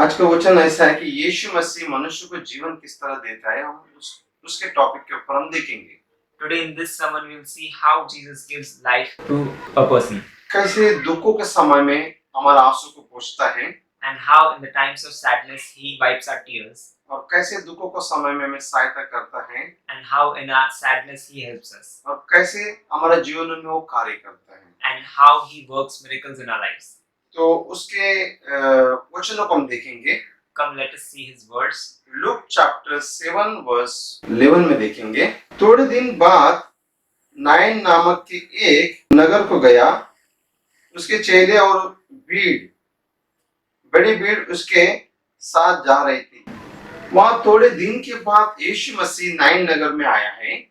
आज का वचन ऐसा है कि यीशु मसीह मनुष्य को जीवन किस तरह देता है, हम उसके टॉपिक के ऊपर हम देखेंगे। Today in this sermon we will see how Jesus gives life to a person कैसे दुखों के समय में हमारा आंसू को पोंछता है and how in the times of sadness he wipes our tears और कैसे दुखों के समय में हमें सहायता करता है and how in our sadness he helps us और कैसे हमारा जीवन में वो कार्य करता है and how he works miracles in our lives. तो उसके वचनों को हम देखेंगे। Come, let us see his words. Luke chapter 7 verse 11 में देखेंगे। थोड़े दिन बाद नाइन नामक के एक नगर को गया, उसके चेले और बड़ी भीड़ उसके साथ जा रही थी। वहां थोड़े दिन के बाद यीशु मसीह नाइन नगर में आया है।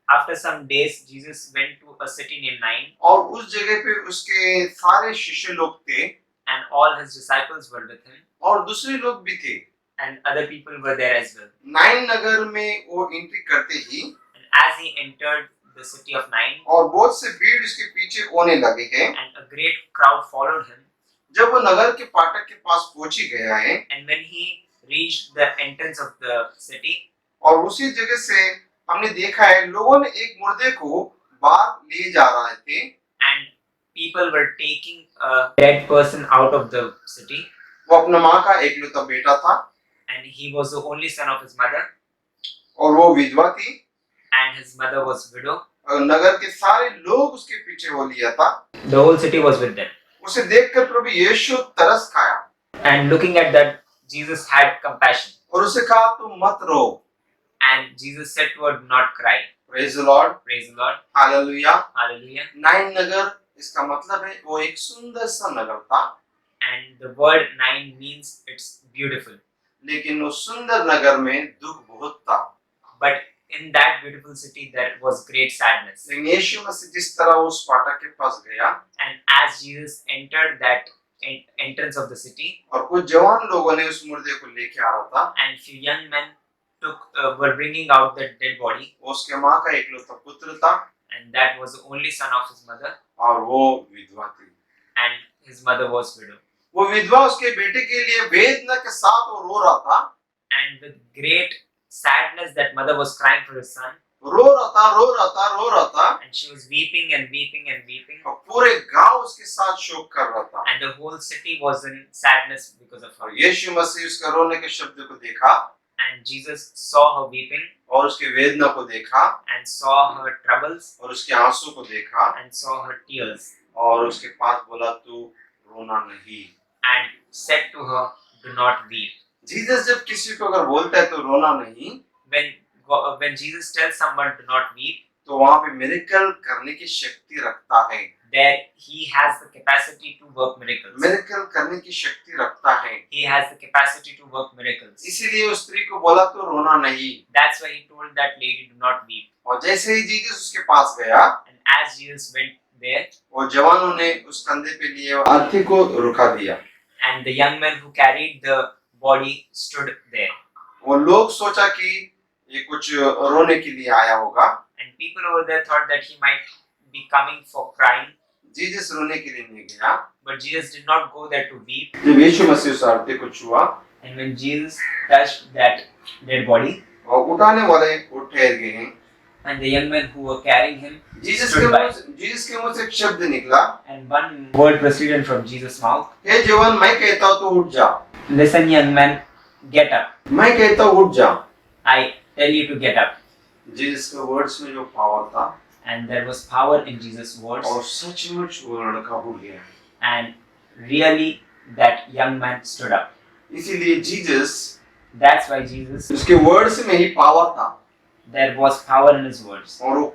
After some days Jesus went to a city named Nain और उस जगह पे उसके सारे शिष्य लोग थे and all his disciples were with him और दूसरे लोग भी थे। and other people were there as well. Nain नगर में वो एंट्री करते ही And as he entered the city of Nain और बहुत से भीड़ उसके पीछे होने लगे हैं। and a great crowd followed him, जब वो नगर के फाटक के पास पहुंच ही गया है and when he reached the entrance of the city, और उसी जगह से हमने देखा है लोगों ने एक मुर्दे को बाहर ले जा रहे थे and people were taking a dead person out of the city, वो अपना माँ का एकलौता बेटा था and he was the only son of his mother और वो विधवा थी and his mother was widow. और नगर के सारे लोग उसके पीछे हो लिया था। The whole city was with them, उसे देखकर प्रभु यीशु तरस खाया and looking at that Jesus had compassion, और उसे कहा तुम मत रो। and Jesus said to her, do not cry. Praise the Lord, Praise the Lord, hallelujah. hallelujah. Nine नगर इसका मतलब है वो एक सुंदर सा नगर था, And the word Nain means it's beautiful, लेकिन उस सुंदर नगर में दुख बहुत था। but in that beautiful city there was great sadness. लेकिन यीशु मसीह जिस तरह उस फाटक के पास गया And as Jesus entered that entrance of the city, और कुछ जवान लोगों ने उस मुर्दे को लेके आ रहा था, and few young men were bringing out the dead body, उसके माँ का एकलौता पुत्र था and that was the only son of his mother, और वो विधवा थी। and his mother was widow. वो विधवा उसके बेटे के लिए वेदना के साथ वो रो रहा था, And with great sadness that mother was crying for his son, रो रहा था and she was weeping and weeping and weeping, और पूरे गांव उसके साथ शोक कर रहा था। and the whole city was in sadness because of her. और यीशु मसीह उसका रोने के शब्द को देखा And Jesus saw her weeping और उसके वेदना को देखा and saw her troubles और उसके आंसू को देखा and saw her tears और उसके पास बोला तू रोना नहीं। and said to her, do not weep. Jesus जब किसी को अगर बोलता है तो रोना नहीं, When Jesus tells someone to not weep, तो वहां पे मिरेकल करने की शक्ति रखता है, there he has the capacity to work miracles. Miracle करने की शक्ति रखता है। He has the capacity to work miracles. इसीलिए उस स्त्री को बोला तो रोना नहीं। That's why he told that lady, do not weep. और जैसे ही जीसस उसके पास गया And as Jesus went there, वो जवानों ने उस कंधे पे लिए अर्थी को रुका दिया। and the young man who carried the body stood there. वो लोग सोचा कि ये कुछ रोने के लिए आया होगा, And people over there thought that he might be coming for crying, Jesus रोने के लिए नहीं गया। but Jesus did not go there to weep. जब यीशु मसीह उस अर्थी को छुआ And when Jesus touched that dead body, और उठाने वाले वो ठहर गए हैं, and the young men who were carrying him Jesus stood by, के मुंह से एक शब्द निकला, and one word proceeded from Jesus' mouth. हे जवान मैं कहता हूँ तो उठ जा। Listen, young man, get up. मैं कहता हूँ उठ जा। I tell you to get up. Jesus के वर्ड्स में जो पावर था And there was power in Jesus' words. और सचमुच वो लड़का उठ गया। And really, that young man stood up. इसीलिए जीसस That's why Jesus, उसके वर्ड्स में ही पावर था there was power in his words. और वो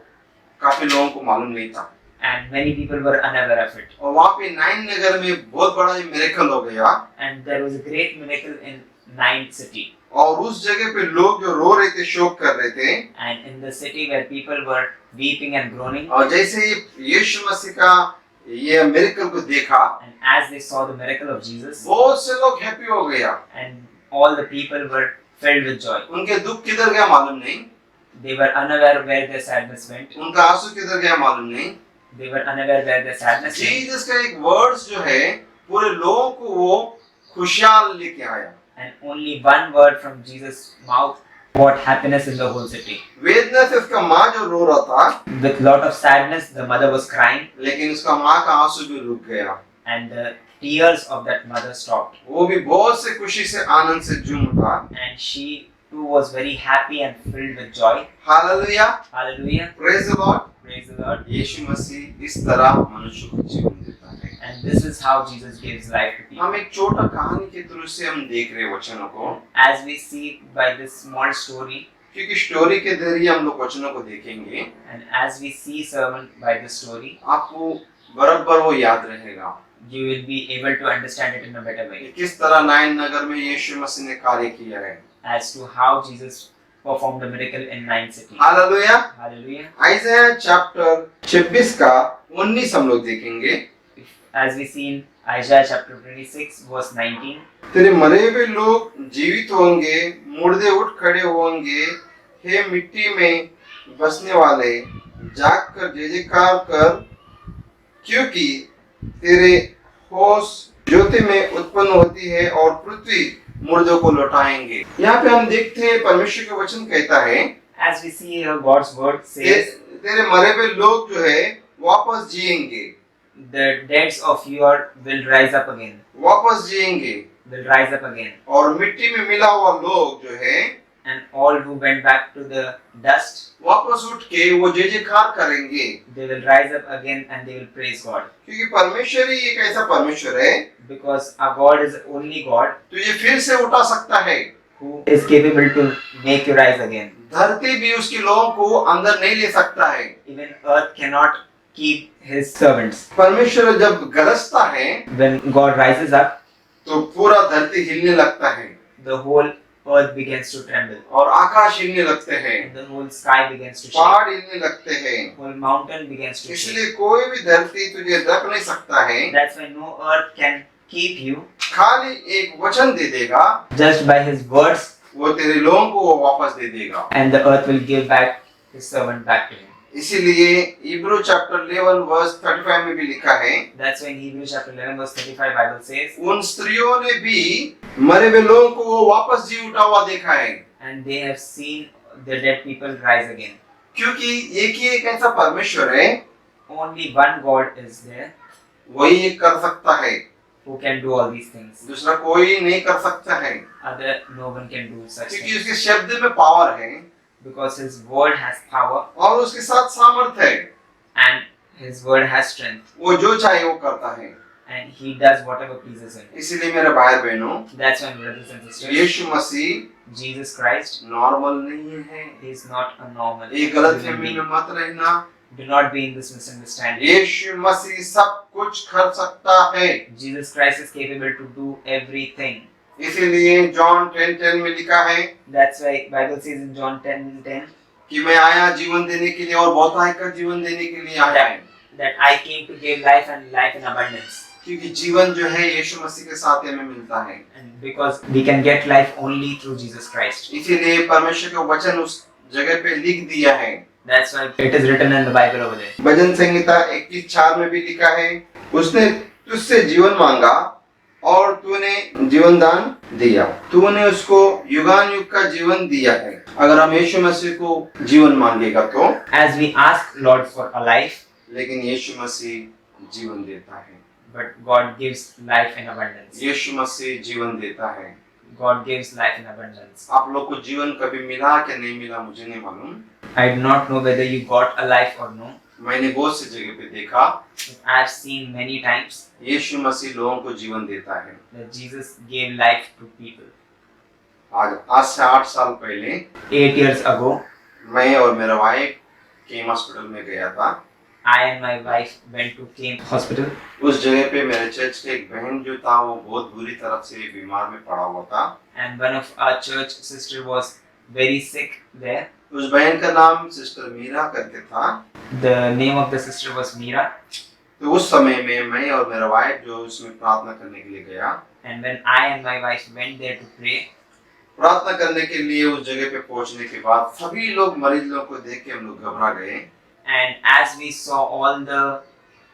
काफी लोगों को मालूम नहीं था। And many people were unaware of it. और वहाँ पे नाइन नगर में बहुत बड़ा मिरेकल हो गया And there was a great miracle in Nain city. और उस जगह पे लोग जो रो रहे थे, शोक कर रहे थे, And in the city where people were weeping and groaning, और जैसे ही यीशु मसीह का ये मिरेकल को देखा, and as they saw the miracle of Jesus, बहुत से लोग हैप्पी हो गया। and all the people were filled with joy. उनके दुख किधर गया मालूम नहीं, They were unaware where their sadness went. उनका आंसू किधर गया मालूम नहीं। They were unaware where their sadness went. Jesus का एक वर्ड्स जो है पूरे लोगों को वो खुशहाल लेके आया। And only one word from Jesus' mouth brought happiness in the whole city. वेदना से उसका माँ जो रो रहा था, With lot of sadness, the mother was crying, लेकिन उसका माँ का आंसू भी रुक गया। and the tears of that mother stopped. वो भी बहुत से खुशी से आनंद से झूम उठा। And she too was very happy and filled with joy. Hallelujah, Hallelujah. Praise the Lord. Praise the Lord. यीशु मसीह इस तरह मनुष्य को जीवन देता है। And this is how Jesus gives life to people. हम एक छोटा कहानी के थ्रू से हम देख रहे वचनों को, As we see by this small story, क्योंकि स्टोरी के जरिए हम लोग वचनों को देखेंगे, and as we see sermon by this story, आपको बराबर वो याद रहेगा you will be able to understand it in a better कि way किस तरह नाइन नगर में यीशु मसीह ने कार्य किया है। as to how Jesus performed a miracle in 9 cities. Hallelujah. Hallelujah. आइज़ाया chapter 26 का 19 हम लोग देखेंगे। As we see in Isaiah chapter 26 verse 19, तेरे मरे हुए लोग जीवित होंगे, मुर्दे उठ खड़े होंगे, हे मिट्टी में बसने वाले जाग कर जय जयकार कर, क्योंकि तेरे होश ज्योति में उत्पन्न होती है और पृथ्वी मुर्दों को लौटाएंगे। यहाँ पे हम देखते हैं परमेश्वर का वचन कहता है as we see here God's word says, तेरे मरे हुए लोग जो है वापस जिएंगे, the deads of your will rise up again, वापस जिएंगे, will rise up again, और मिट्टी में मिला हुआ लोग जो है and all who went back to the dust, वापस उठ के वो जय जयकार करेंगे, they will rise up again and they will praise God. क्योंकि परमेश्वर ही एक ऐसा परमेश्वर है Because our God is the only God तुझे फिर से उठा सकता है। who is capable to make you rise again. धरती भी उसके लोगों को अंदर नहीं ले सकता है। Even earth cannot keep his servants. परमेश्वर जब गरजता है When God rises up, तो पूरा धरती हिलने लगता है the whole earth begins to tremble. और आकाश हिलने लगते हैं, The whole sky begins to shake. पहाड़ हिलने लगते हैं। Whole mountain begins to shake. इसलिए कोई भी धरती तुझे रख नहीं सकता है। That's why no earth can keep you. खाली एक वचन दे देगा, Just by his words, वो तेरे लोगों को वो वापस दे देगा। and the earth will give back his servant back to him. इसीलिए इब्रू चैप्टर 11 वर्स 35 में भी लिखा है, That's when Hebrews chapter 11 verse 35 Bible says, उन स्त्रियों ने भी मरे हुए लोगों को वो वापस जी उठा हुआ देखा है, and they have seen the dead people rise again. क्योंकि एक ही एक ऐसा परमेश्वर है, Only one God is there वही एक कर सकता है, who can do all these things. दूसरा कोई नहीं कर सकता है, Other no one can do such क्योंकि things. उसके शब्द में पावर है Because his word has power और उसके साथ सामर्थ है, and his word has strength, वो जो चाहे वो करता है। and he does whatever pleases him. इसीलिए मेरे भाई बहनों, That's why, brothers and sisters, Yeshu Masih Jesus Christ normal नहीं है। is not a normal ये गलत human फहमी being. में मत रहना। Do not be in this misunderstanding. यीशु मसीह सब कुछ कर सकता है। Jesus Christ is capable to do everything. इसीलिए जॉन 10:10 में लिखा है That's why Bible says in John 10:10 कि मैं आया जीवन देने के लिए और बहुतायत का जीवन देने के लिए आया है। that I came to give life and life in abundance. क्योंकि जीवन जो है यीशु मसीह के साथ हमें मिलता है। And because we can get life only through Jesus Christ. इसीलिए परमेश्वर का वचन उस जगह पे लिख दिया है। That's why it is written in the Bible over there. भजन संहिता 21:4 में भी लिखा है, उसने तुझसे जीवन मांगा और तूने जीवन दान दिया, तूने उसको युगान युग का जीवन दिया है। अगर हम यीशु मसीह को जीवन मांगेगा तो, As we ask Lord for a life, लेकिन यीशु मसीह जीवन देता है। but God gives life in abundance. यीशु मसीह जीवन देता है। God gives life in abundance. आप लोग को जीवन कभी मिला कि नहीं मिला मुझे नहीं मालूम। I do not know whether you got a life or no. मैंने बहुत सी जगह पे देखा But I've seen many times यीशु मसीह लोगों को जीवन देता है। that Jesus gave life to people. आज से 8 साल पहले 8 years ago, मैं और मेरा वाइफ केम हॉस्पिटल में गया था। I and my wife went to Kane Hospital. उस जगह पे मेरे चर्च के एक बहन जो था वो बहुत बुरी तरह से बीमार में पड़ा हुआ था। And one of our church sister was very sick there. उस बहन का नाम सिस्टर मीरा करके था। The name of the sister was Meera. तो उस समय में मैं और मेरा वाइफ जो उसमें प्रार्थना करने के लिए गया, And when I and my wife went there to pray, प्रार्थना करने के लिए उस जगह पे पहुंचने के बाद सभी लोग मरीज लोगों को देख के हम लोग घबरा गए। and as we saw all the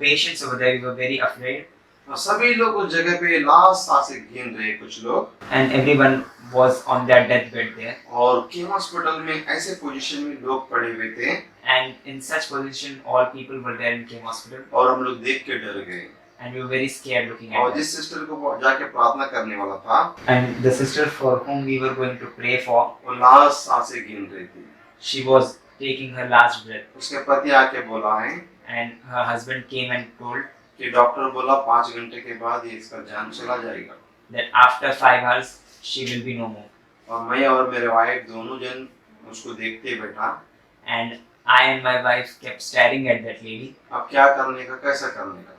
patients over there, we were very afraid. और सभी लोग उस जगह पे लास्ट सांसें गिन रहे कुछ लोग, and everyone was on their deathbed there. और किंग हॉस्पिटल में ऐसे पोजीशन में लोग पड़े हुए थे, And in such position, all people were there in King Hospital, और हम लोग देख के डर गए। and we were very scared looking at और them. जिस सिस्टर को जाके प्रार्थना करने वाला था, And the sister for whom we were going to pray for, वो लास्ट सांसें गिन रही थी। she was taking her last breath, उसके पति आके बोला है and her husband came and told कि डॉक्टर बोला 5 घंटे के बाद ये इसका जान चला जाएगा। that after 5 hours she will be no more. और मैं और मेरे वाइफ दोनों जन उसको देखते बैठा, And I and my wife kept staring at that lady. अब क्या करने का, कैसा करने का।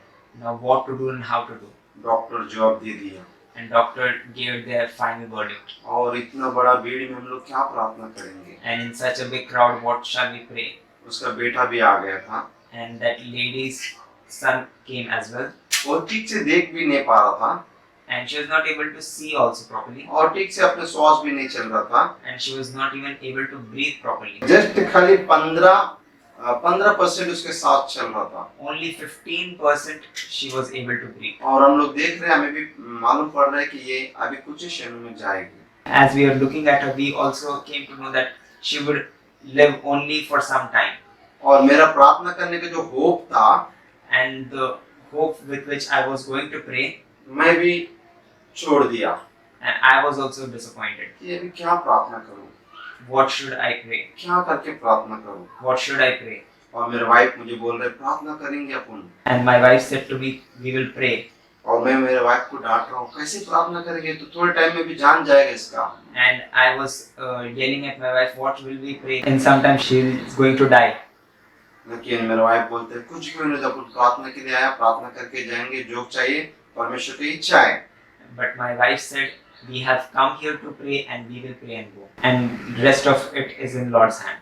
Now what to do and how to do. Doctor जवाब दे दिया, And doctor gave their final verdict. और इतना बड़ा भीड़ में हम लोग क्या प्रार्थना करेंगे। And in such a big crowd, what shall we pray? उसका बेटा भी आ गया था, And that lady's son came as well. वो ठीक से देख भी नहीं पा रहा था, And she was not able to see also properly. और ठीक से अपने श्वास भी नहीं चल रहा था। And she was not even able to breathe properly. Just खाली 15% उसके साथ चल रहा था, Only 15% she was able to breathe. और हम लोग देख रहे हैं, हमें भी मालूम पड़ रहा है कि ये अभी कुछ ही क्षणों में जाएगी। As we are looking at her, we also came to know that she would live only for some time. और मेरा प्रार्थना करने का जो होप था, And the hope with which I was going to pray, मैं भी छोड़ दिया and I was also disappointed. कि अभी क्या प्रार्थना करूं, What should I pray? क्या करके प्रार्थना करूं। What should I pray? और मेरे वाइफ मुझे बोल रहे प्रार्थना करेंगे अपन, And my wife said to me, we will pray. और मैं मेरे वाइफ को डांट रहा हूँ, कैसे प्रार्थना करेंगे, तो थोड़े टाइम में भी जान जाएगा इसका। And I was yelling at my wife, what will we pray? And sometimes she is going to die. लेकिन मेरे वाइफ बोलते कुछ भी नहीं, जब प्रार्थना के लिए आया, प्रार्थना करके जाएंगे, जो चाहिए परमेश्वर की इच्छा है। But my wife said, we have come here to pray and we will pray and go. And rest of it is in Lord's hand.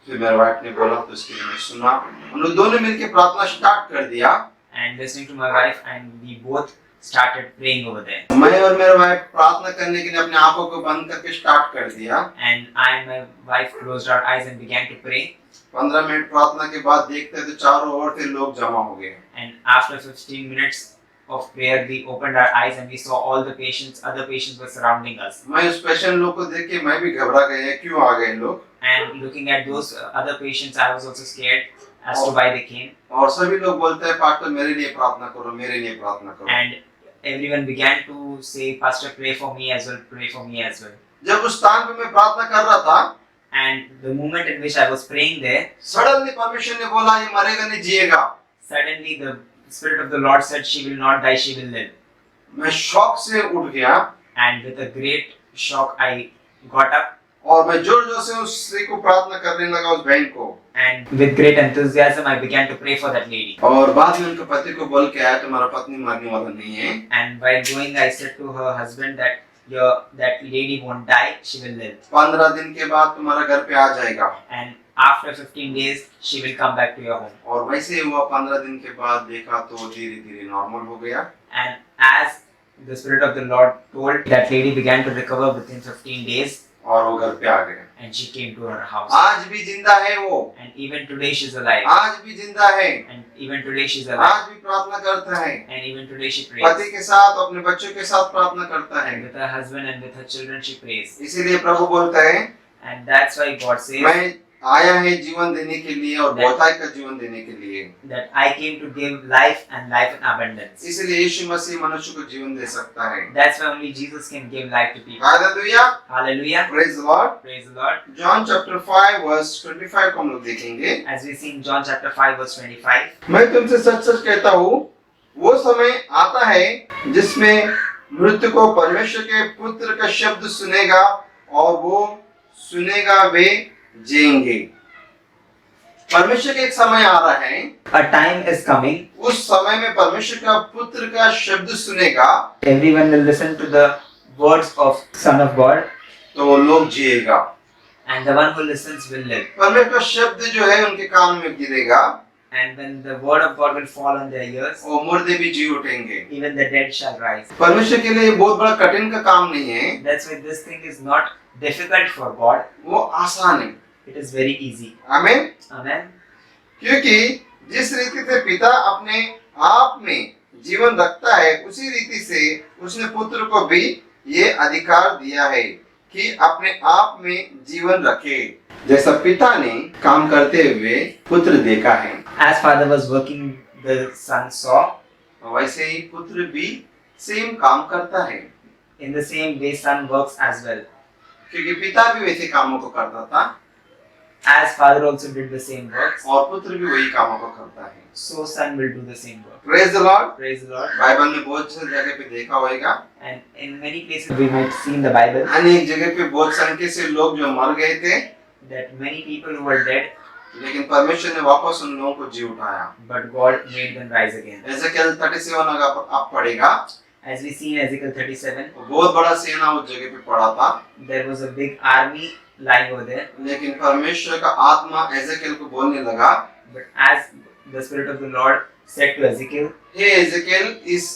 फिर मेरे वाइफ ने बोला तो इसके लिए मैं सुना, हम लोग दोनों मिलके प्रार्थना स्टार्ट कर दिया। And listening to my wife, and we both started praying over there. मैं और मेरे वाइफ प्रार्थना करने के लिए अपने आंखों को बंद करके स्टार्ट कर दिया। And I and my wife closed our eyes and began to pray. 15 minute प्रार्थना के बाद देखते तो चारों ओर से लोग जमा हो गए। And after 15 minutes of prayer, we opened our eyes and we saw all the patients, other patients were surrounding us. मैं उस पेशेंट लोग को देख के मैं भी घबरा गया, क्यों आ गए लोग। And looking at those other patients, I was also scared as to why they came. और सभी लोग बोलते हैं पास्टर मेरे लिए प्रार्थना करो, मेरे लिए प्रार्थना करो। And everyone began to say, Pastor, pray for me as well, pray for me as well. जब उस स्थान पे मैं प्रार्थना कर रहा था, And the moment in which I was praying there, suddenly परमेश्वर ने बोला ये मरेगा नहीं जिएगा। suddenly the Spirit of the Lord said, she will not die, she will live. मैं शॉक से उठ गया, And with a great shock, I got up. और मैं जोर जोर से उस स्त्री को प्रार्थना करने लगा, उस बहन को। And with great enthusiasm, I began to pray for that lady. और बाद में उनके पति को बोल के आया तुम्हारा पत्नी मरने वाला नहीं है। And while going, I said to her husband that that lady won't die, she will live. 15 दिन के बाद तुम्हारा घर पे आ जाएगा। And after 15 days, she will come back to your home. और वैसे ही हुआ, 15 दिन के बाद देखा तो धीरे धीरे नॉर्मल हो गया। And as the Spirit of the Lord told, that lady began to recover within 15 days. और वो घर पे आ गए। And she came to her house. आज भी जिंदा है वो। And even today she's alive. आज भी जिंदा है। And even today she's alive. आज भी प्रार्थना करता है। And even today she prays. पति के साथ, अपने बच्चों के साथ प्रार्थना करता है। And with her husband and with her children she prays. इसीलिए प्रभु बोलता है, And that's why God says, मैं आया है जीवन देने के लिए और बहुतायत का जीवन देने के लिए। that I came to give life and life in abundance. इसलिए यीशु मसीह मनुष्य को जीवन दे सकता है। That's why only Jesus can give life to people. Hallelujah, Hallelujah. Praise the Lord. Praise the Lord. John chapter 5 verse 25 को हम लोग देखेंगे। As we see in John chapter 5 verse 25, मैं तुमसे सच सच कहता हूँ, वो समय आता है जिसमें मृत्यु को परमेश्वर के पुत्र का शब्द सुनेगा और वो सुनेगा वे जिएंगे। परमेश्वर का एक समय आ रहा है, a time is coming. उस समय में परमेश्वर का पुत्र का शब्द सुनेगा Everyone will listen to the words of Son of God, तो लोग जिएगा। and the one who listens will live. परमेश्वर का शब्द जो है उनके कान में गिरेगा, And when the word of God will fall on their ears, और मुर्दे भी जी उठेंगे। even the dead shall rise. परमेश्वर के लिए बहुत बड़ा कठिन का काम नहीं है, That's why this thing is not difficult for God. वो आसान है। It is very easy. आमीन। Amen. क्योंकि जिस रीति से पिता अपने आप में जीवन रखता है, उसी रीति से उसने पुत्र को भी ये अधिकार दिया है कि अपने आप में जीवन रखे। जैसा पिता ने काम करते हुए पुत्र देखा है, As father was working, the son saw. वैसे ही पुत्र भी सेम काम करता है, In the same way, son works as well. क्योंकि पिता भी वैसे कामों को करता था As father also did the same works, और पुत्र भी वही कामों को करता है। so son will do the same work. Praise the Lord. Praise the Lord. Bible में बहुत सारी जगह पे देखा होगा, And in many places we might see in the Bible अनेक जगह पे बहुत संख्या से लोग जो मर गए थे, that many people who were dead, लेकिन परमेश्वर ने वापस उन लोगों को जी उठाया। but God made them rise again. Ezekiel 37 अगर आप पढ़ेगा, As we see in Ezekiel 37, बहुत बड़ा सेना उस जगह पे पड़ा था, there was a big army lying over there. लेकिन परमेश्वर का आत्मा एजेकियल को बोलने लगा, But as the Spirit of the Lord said to Ezekiel, हे एजेकियल, इस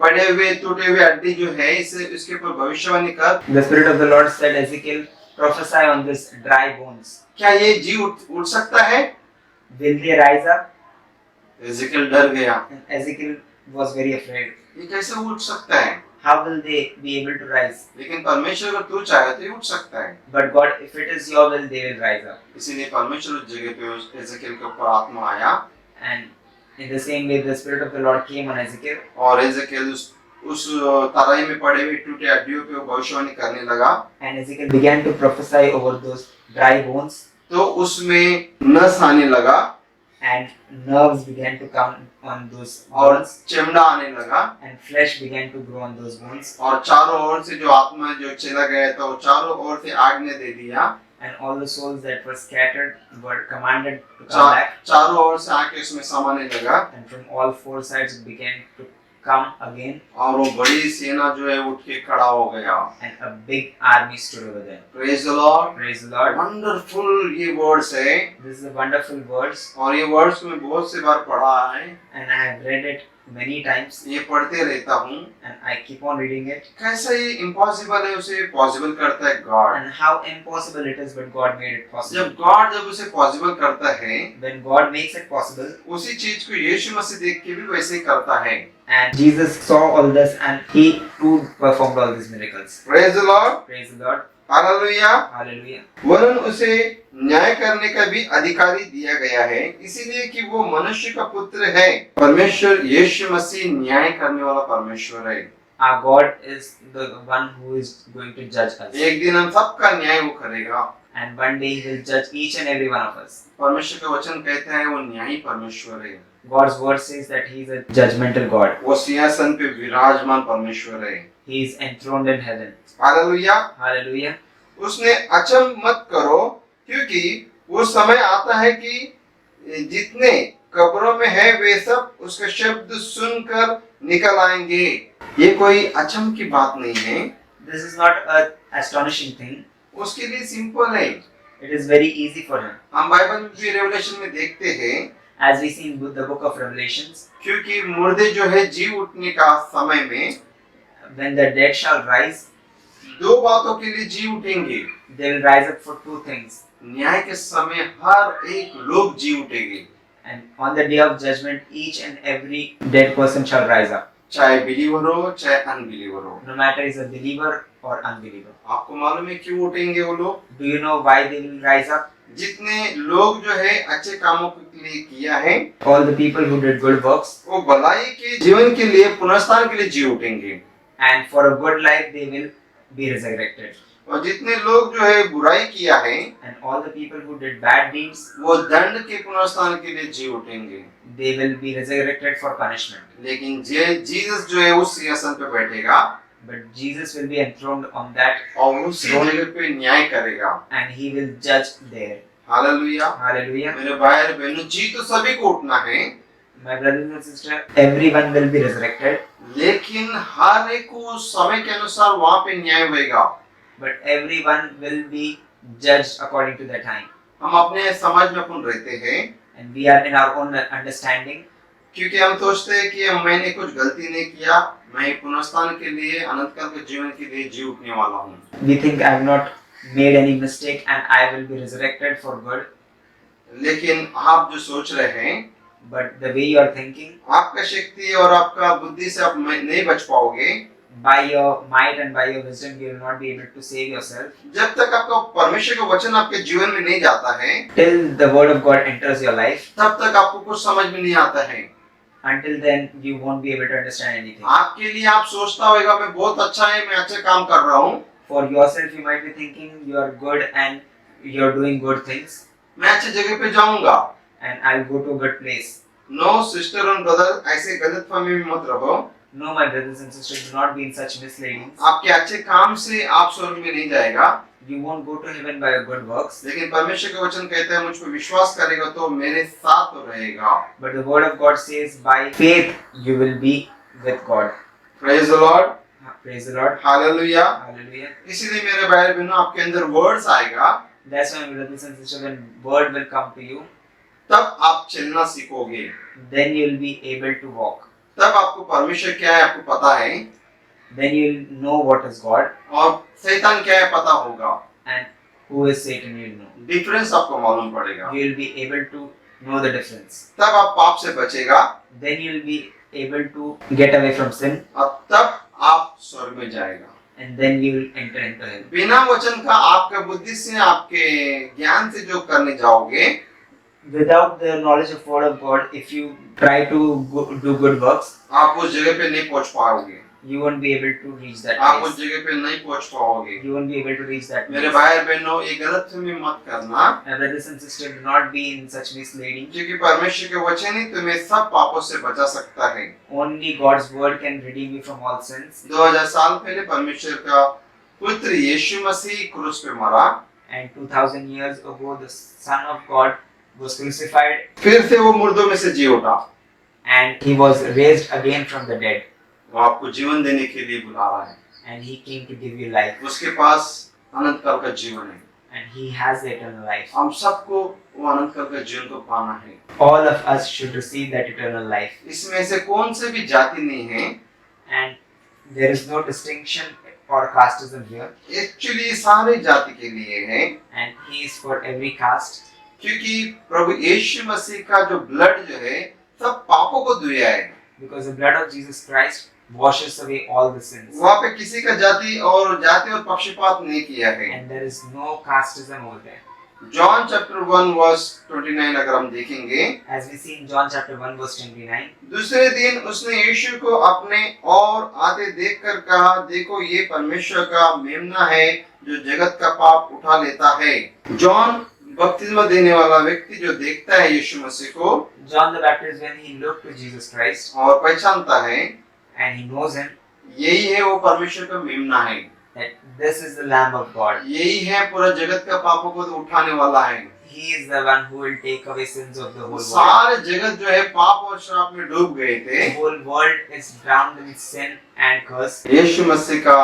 पड़े हुए टूटे हुए हड्डी जो है इसे इसके ऊपर भविष्यवाणी कर, the Spirit of the Lord said, Ezekiel, prophesy on this dry bones. क्या ये जी उठ सकता है? Will they rise up? Ezekiel डर गया, And Ezekiel was very afraid. ये कैसे उठ सकता है? How will they be able to rise? लेकिन परमेश्वर अगर तू चाहे तो ये उठ सकता है। But God, if it is your will, they will rise up. इसीलिए परमेश्वर उस जगह पे उस एजेकियल के ऊपर आत्मा आया And in the same way, the Spirit of the Lord came on Ezekiel. और एजेकियल उस तराई में पड़े हुए टूटे हड्डियों पे वो भविष्यवाणी करने लगा, And Ezekiel began to prophesy over those dry bones. तो उसमें नस आने लगा And nerves began to come on those और bones. चमड़ा आने लगा And flesh began to grow on those bones. और चारों ओर से जो आत्मा जो चला गया था वो चारों ओर से आज्ञा दे दिया, And all the souls that were scattered were commanded to come back. चारों ओर से आके उसमें समाने लगा And from all four sides it began to come again. और वो बड़ी सेना जो है उठ के खड़ा हो गया। And a big army stood over there. Praise the Lord. Praise the Lord. Wonderful ये वर्ड्स है This is a wonderful verse. और ये वर्ड्स में बहुत से बार पढ़ा है, And I have read it many times. ये पढ़ते रहता हूँ। And I keep on reading it. कैसे ये इम्पॉसिबल है उसे पॉसिबल करता है God. And how impossible it is, but God made it possible. जब गॉड जब उसे पॉसिबल करता है, When God makes it possible, उसी चीज को यीशु मसीह देख के भी वैसे ही करता है। and Jesus saw all this and he too performed all these miracles. Praise the Lord. Praise the Lord. Hallelujah. Hallelujah. वरन उसे न्याय करने का भी अधिकारी दिया गया है, इसीलिए कि वो मनुष्य का पुत्र है। परमेश्वर यीशु मसीह न्याय करने वाला परमेश्वर है। Our God is the one who is going to judge us. एक दिन हम सबका न्याय वो करेगा। And one day he will judge each and every one of us. परमेश्वर का वचन कहता है वो न्यायी परमेश्वर है, God's word says that he is a judgmental God. वो सिंहासन पे विराजमान परमेश्वर है। He is enthroned in heaven. Hallelujah. Hallelujah. उसने अचंभ मत करो, क्योंकि वो समय आता है कि जितने कब्रों में है वे सब उसका शब्द सुनकर निकल आएंगे। ये कोई अचंभ की बात नहीं है, This is not a astonishing thing. उसके लिए सिंपल है। It is very easy for him. हम बाइबल में भी रेवलेशन में देखते हैं, As we see in the book of Revelations, क्योंकि मुर्दे जो है जी उठने का समय में when the dead shall rise, दो बातों के लिए जी उठेंगे। they will rise up for two things. न्याय के समय हर एक लोग जी उठेंगे, And on the day of judgment, each and every dead person shall rise up. चाहे बिलीवर हो चाहे अनबिलीवर हो। No matter is a believer or unbeliever. आपको मालूम है क्यों उठेंगे वो लोग? Do you know why they will rise up? जितने लोग जो है अच्छे कामों के लिए किया है, All the people who did good works, वो भलाई के जीवन के लिए पुनरुत्थान के लिए जी उठेंगे। and for a good life they will be resurrected. और जितने लोग जो है बुराई किया है, And all the people who did bad deeds, वो दंड के पुनरुत्थान के लिए जी उठेंगे। they will be resurrected for punishment. लेकिन जीसस जो है उस सिंहासन पे बैठेगा But Jesus will be enthroned on that, और उसी जगह पे न्याय करेगा। and he will judge there. Hallelujah. Hallelujah. मेरे भाई और बहनों, जी तो सभी को उठना है, My brothers and sisters, everyone will be resurrected, लेकिन हर एक को समय के अनुसार वहाँ पे न्याय होएगा। but everyone will be judged according to their time. हम अपने समाज में अपन रहते हैं, And we are in our own understanding, क्योंकि हम सोचते हैं कि मैंने कुछ गलती नहीं किया, मैं पुनरुत्थान के लिए अनंत काल के जीवन के लिए जी उठने वाला हूँ। we think I have not made any mistake and I will be resurrected for good. लेकिन आप जो सोच रहे हैं but the way you are thinking, आपका शक्ति और आपका बुद्धि से आप नहीं बच पाओगे by your might and by your wisdom, you will not be able to save yourself. जब तक आपका परमेश्वर का वचन आपके जीवन में नहीं जाता है, Till the word of God enters your life, तब तक आपको कुछ समझ में नहीं आता है। until then you won't be able to understand anything. आपके लिए आप सोचता होगा मैं बहुत अच्छा है, मैं अच्छे काम कर रहा हूँ, For yourself, you might be thinking you are good and you are doing good things, मैं अच्छी जगह पे जाऊंगा। and I'll go to a good place. No sister और ब्रदर, ऐसे गलतफहमी में मत रहो। No, my brothers and sisters, do not be in such misleadings. आपके अच्छे काम से आप स्वर्ग में नहीं जाएगा, You won't go to heaven by your good works. लेकिन परमेश्वर का वचन कहता है मुझ पर विश्वास करेगा तो मेरे साथ रहेगा। But the word of God says, by faith you will be with God. Praise the Lord, Praise the Lord. Hallelujah. Hallelujah. इसलिए मेरे भाई बहनों, आपके अंदर वर्ड्स आएगा, That's why, my brothers and sisters, when word will come to you, तब आप चलना सीखोगे, then you will be able to walk. तब आपको परमेश्वर क्या है आपको पता है, Then you will know what is God और शैतान क्या है पता होगा। and who is Satan. You will know. Difference आपको मालूम पड़ेगा, You will be able to know the difference. तब आप पाप से बचेगा Then you will be able to get away from sin, और तब आप स्वर्ग में जाएगा। and then you will enter into heaven. बिना वचन का आपका बुद्धि से आपके ज्ञान से जो करने जाओगे, Without the knowledge of word of God, if you try to do good works, आप उस जगह पे नहीं पहुंच पाओगे, you won't be able to reach that आप उस place. जगह पे नहीं पहुंच पाओगे। You won't be able to reach that मेरे place. भाई बहनों, ये गलतफहमी मत करना, My brothers and sisters, do not be in such misleading. क्योंकि परमेश्वर के वचन ही तुम्हें सब पापों से बचा सकता है। Only God's word can redeem you from all sins. 2000 साल पहले परमेश्वर का पुत्र यीशु मसीह क्रूस पे मरा, And 2000 years ago, the Son of God was crucified, फिर से वो मुर्दों में से जी उठा। and he was raised again from the dead, वो आपको जीवन देने के लिए बुला रहा है। and he came to give you life, उसके पास अनंत काल का जीवन है। and he has the eternal life. हम सबको वो अनंत काल का जीवन को पाना है। All of us should receive that eternal life, इसमें से कौन से भी जाति नहीं है, and there is no distinction or casteism here, actually सारे जाति के लिए है, and he is for every caste, क्योंकि प्रभु यीशु मसीह का जो ब्लड जो है सब पापों को धुया है। because the blood of Jesus Christ washes away all the sins, वहाँ पे किसी का जाति और पक्षपात नहीं किया है। and there is no casteism over there. John chapter 1 verse 29 अगर हम देखेंगे, As we see in John chapter 1 verse 29, दूसरे दिन उसने यीशु को अपने और आते देखकर कहा, देखो ये परमेश्वर का मेमना है जो जगत का पाप उठा लेता है। जॉन बपतिस्मा देने वाला व्यक्ति जो देखता है यीशु मसीह को John the Baptist, when he looked to Jesus Christ और पहचानता है, and he knows him, यही है वो परमेश्वर का मेमना है, that this is the Lamb of God. यही है पूरा जगत का पापों को तो उठाने वाला है। He is the one who will take away sins of the whole world. सारे जगत जो है पाप और श्राप में डूब गए थे, The whole world is drowned in sin and curse. यीशु मसीह का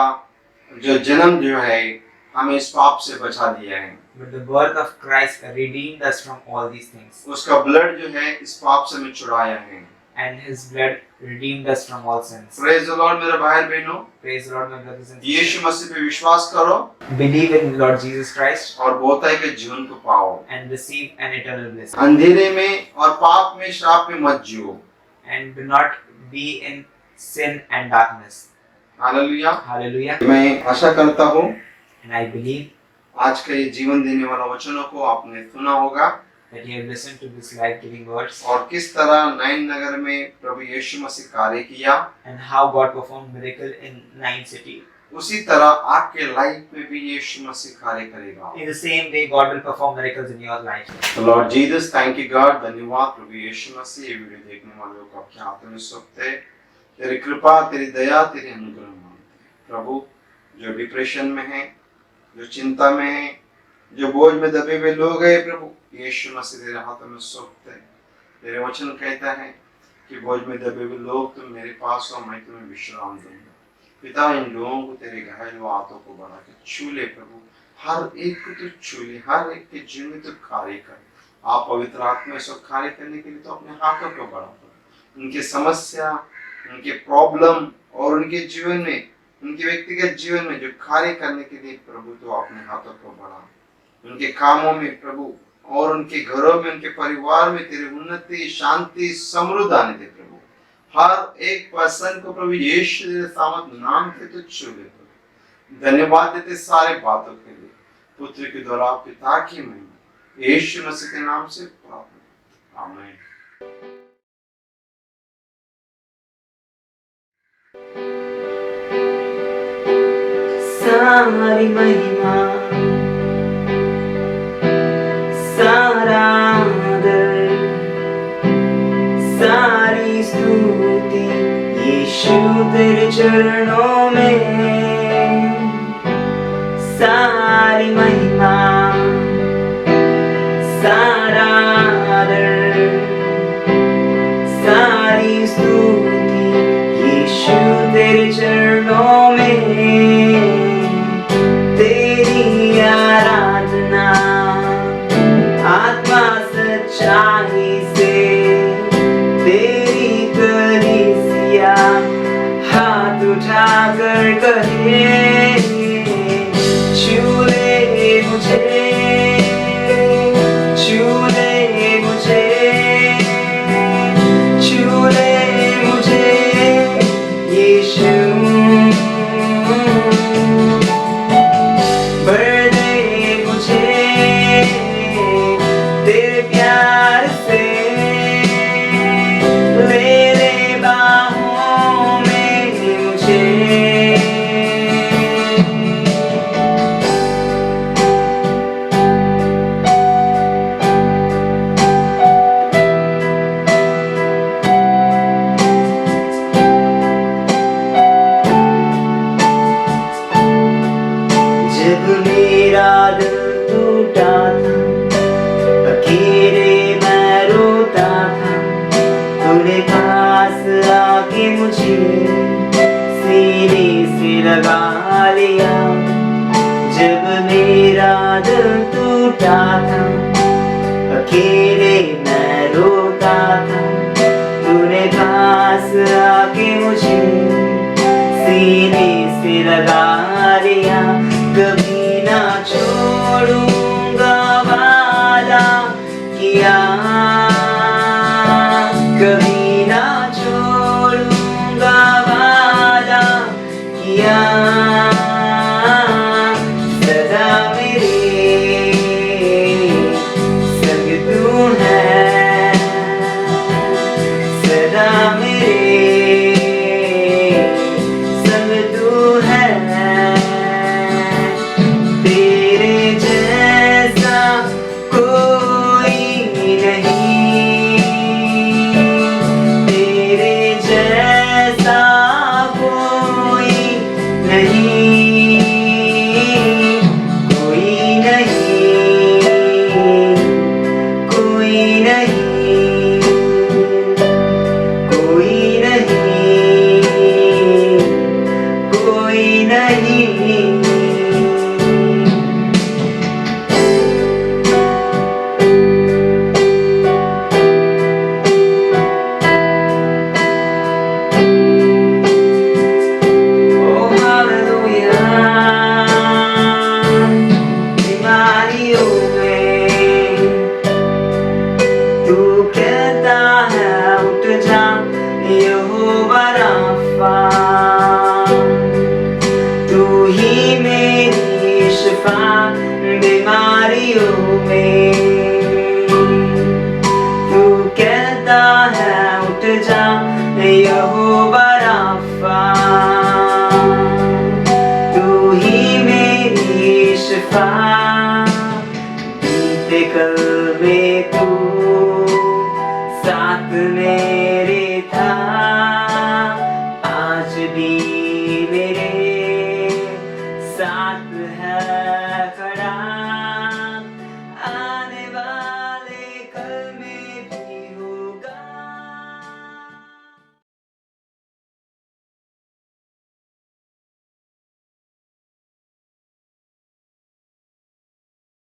जो जन्म जो है हमें इस पाप से बचा दिया है। But the birth of Christ redeemed us from all these things, उसका ब्लड जो है इस पाप से हमें छुड़ाया है। and His blood redeemed us from all sins. Praise the Lord मेरे भाई बहनों, Praise the Lord, my brothers and Yeshu sisters. मसीह पे विश्वास करो Believe in Lord Jesus Christ और बहुताई के जीवन को पाओ। and receive an eternal bliss. अंधेरे में और पाप में श्राप में मत जियो। And do not be in sin and darkness. Hallelujah. Hallelujah. मैं आशा करता हूँ And I believe आज का ये जीवन देने वाला वचनों को आपने सुना होगा that you have listened to this life-giving words, और किस तरह नैन नगर में प्रभु यीशु मसीह कार्य किया, and how God performed miracle in 9 cities. उसी तरह आपके लाइफ में भी यीशु मसीह कार्य करेगा। In the same way, God will perform miracles in your life. Lord Jesus, thank you God, धन्यवाद प्रभु यीशु मसीह। ये वीडियो देखने वालों को आपके हाथों में सौंपते, तेरी कृपा, तेरी दया, तेरी अनुग्रह मांगते प्रभु। जो डिप्रेशन में है, जो चिंता में है, जो बोझ में दबे हुए लोग हैं प्रभु, यीशु मसीह तेरे हाथों में सौंपते। तेरे वचन कहता है कि बोझ में दबे हुए लोग तुम मेरे पास हो, मैं तुम्हें विश्राम दूंगा। पिता, इन लोगों को तेरे घायल हाथों को बढ़ा के छू ले प्रभु, हर एक को तू छू ले, हर एक के जीवन में तू कार्य कर। आप पवित्र आत्मा से कार्य करने के लिए तो अपने हाथों को बढ़ा दो। उनकी समस्या, उनके प्रॉब्लम और उनके जीवन में, उनके व्यक्तिगत जीवन में जो कार्य करने के लिए प्रभु तो अपने हाथों को बढ़ा। उनके कामों में प्रभु और उनके घरों में, उनके परिवार में तेरी उन्नति, शांति, समृद्धि आने दे प्रभु। हर एक पर्सन को प्रभु यीशु के सामर्थ नाम से तो छू ले प्रभु। धन्यवाद देते सारे बातों के लिए, पुत्र के द्वारा पिता की महिमा यीशु मसीह के नाम से प्रार्थना, आमीन। सारी महिमा, सारा आदर, सारी स्तुति यीशु तेरे चरणों में। सारी महिमा, सारा आदर, सारी स्तुति यीशु तेरे चरणों में। तेरी आराधना आत्मा सच्चाई से, तेरी कलीसिया हाथ उठाकर कहे, छू ले मुझे, छू ले मुझे, छू ले मुझे यीशु। भर दे मुझे तेरे प्यार से, ले ले बाहों में मुझे। जब मेरा दिल टूटा था, अकेले मैं रोता था, तूने पास आके मुझे सीने से लगा लिया। जब मेरा दिल टूटा था, अकेले मैं रोता था, तूने पास आके मुझे सीने से लगा लिया। कभी ना छोड़ूंगा वादा किया, कभी ना छोड़ूंगा वादा किया। सदा मेरे संग तू है, सदा मेरे संग तू है। तेरे जैसा कोई नहीं, तेरे जैसा कोई नहीं, कोई नहीं, कोई नहीं, कोई नहीं, कोई नहीं। Oh hallelujah, बीमारियों में तू कहता है उठ जा, यहोवा राफा। तू ही मेरी शिफा बीमारियों में। तू कहता है उठ जा, यहोवा राफा। तू ही मेरी शिफा। बीते कल में तू साथ मेरे था,